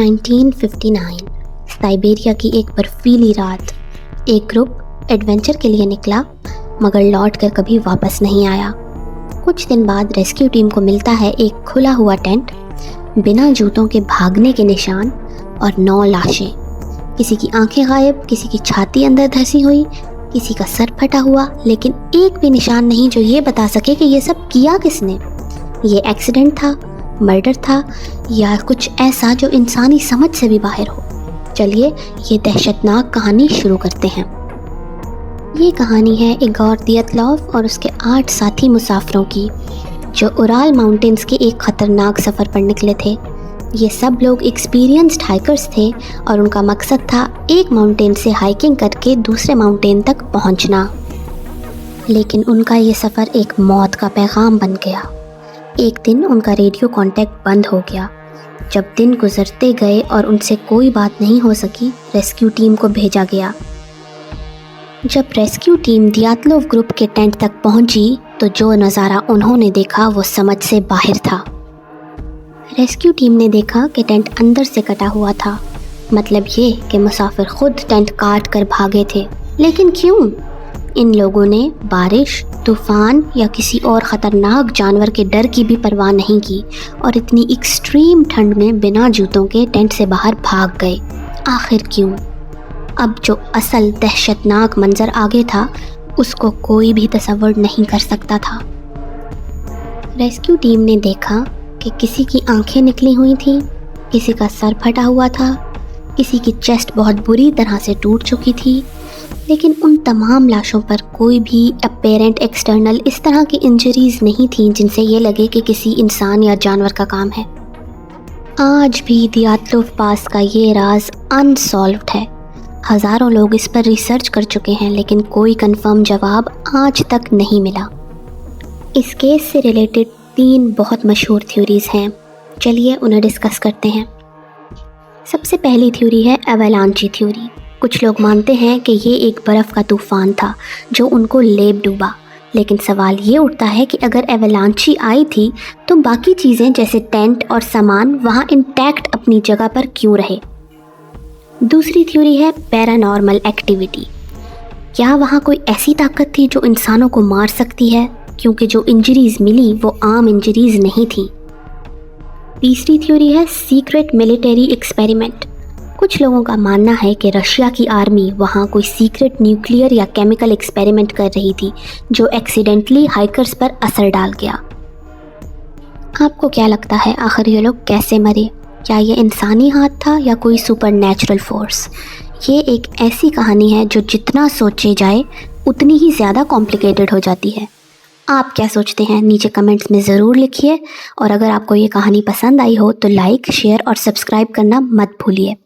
1959 Siberia की एक बर्फीली रात एक ग्रुप एडवेंचर के लिए निकला मगर लौट कर कभी वापस नहीं आया। कुछ दिन बाद रेस्क्यू टीम को मिलता है एक खुला हुआ टेंट, बिना जूतों के भागने के निशान और 9 लाशें। किसी की आंखें गायब, किसी की छाती अंदर धंसी हुई, किसी का सर फटा हुआ, लेकिन एक भी निशान नहीं जो ये बता सके कि ये सब किया किसने। ये एक्सीडेंट था, मर्डर था या कुछ ऐसा जो इंसानी समझ से भी बाहर हो। चलिए ये दहशतनाक कहानी शुरू करते हैं। ये कहानी है इगोर दियातलोव और उसके 8 साथी मुसाफिरों की जो उराल माउंटेन्स के एक ख़तरनाक सफ़र पर निकले थे। ये सब लोग एक्सपीरियंस्ड हाइकर्स थे और उनका मकसद था एक माउंटेन से हाइकिंग करके दूसरे माउंटेन तक पहुंचना। लेकिन उनका ये सफ़र एक मौत का पैगाम बन गया। एक दिन उनका रेडियो कांटेक्ट बंद हो गया। जब दिन गुजरते गए और उनसे कोई बात नहीं हो सकी, रेस्क्यू टीम को भेजा गया। जब रेस्क्यू टीम दियातलोव ग्रुप के टेंट तक पहुंची तो जो नज़ारा उन्होंने देखा वो समझ से बाहर था। रेस्क्यू टीम ने देखा कि टेंट अंदर से कटा हुआ था, मतलब ये कि मुसाफिर खुद टेंट काट कर भागे थे। लेकिन क्यों? इन लोगों ने बारिश, तूफान या किसी और ख़तरनाक जानवर के डर की भी परवाह नहीं की और इतनी एक्सट्रीम ठंड में बिना जूतों के टेंट से बाहर भाग गए। आखिर क्यों? अब जो असल दहशतनाक मंजर आगे था उसको कोई भी तसव्वुर नहीं कर सकता था। रेस्क्यू टीम ने देखा कि किसी की आंखें निकली हुई थीं, किसी का सर फटा हुआ था, किसी की चेस्ट बहुत बुरी तरह से टूट चुकी थी, लेकिन उन तमाम लाशों पर कोई भी अपेरेंट एक्सटर्नल इस तरह की इंजरीज नहीं थीं जिनसे ये लगे कि किसी इंसान या जानवर का काम है। आज भी दियातलोव पास का ये राज अनसॉल्व्ड है। हज़ारों लोग इस पर रिसर्च कर चुके हैं लेकिन कोई कंफर्म जवाब आज तक नहीं मिला। इस केस से रिलेटेड 3 बहुत मशहूर थ्योरीज हैं। चलिए उन्हें डिस्कस करते हैं। सबसे पहली थ्योरी है एवलांची थ्योरी। कुछ लोग मानते हैं कि ये एक बर्फ़ का तूफ़ान था जो उनको लेप डूबा, लेकिन सवाल ये उठता है कि अगर एवलांची आई थी तो बाकी चीज़ें जैसे टेंट और सामान वहाँ इंटैक्ट अपनी जगह पर क्यों रहे। दूसरी थ्योरी है पैरानॉर्मल एक्टिविटी। क्या वहाँ कोई ऐसी ताकत थी जो इंसानों को मार सकती है, क्योंकि जो इंजरीज़ मिली वो आम इंजरीज़ नहीं थी। तीसरी थ्योरी है सीक्रेट मिलिट्री एक्सपेरिमेंट। कुछ लोगों का मानना है कि रशिया की आर्मी वहाँ कोई सीक्रेट न्यूक्लियर या केमिकल एक्सपेरिमेंट कर रही थी जो एक्सीडेंटली हाइकर्स पर असर डाल गया। आपको क्या लगता है आखिर ये लोग कैसे मरे? क्या ये इंसानी हाथ था या कोई सुपर नेचुरल फोर्स? ये एक ऐसी कहानी है जो जितना सोचे जाए उतनी ही ज़्यादा कॉम्प्लिकेटेड हो जाती है। आप क्या सोचते हैं नीचे कमेंट्स में ज़रूर लिखिए और अगर आपको ये कहानी पसंद आई हो तो लाइक, शेयर और सब्सक्राइब करना मत भूलिए।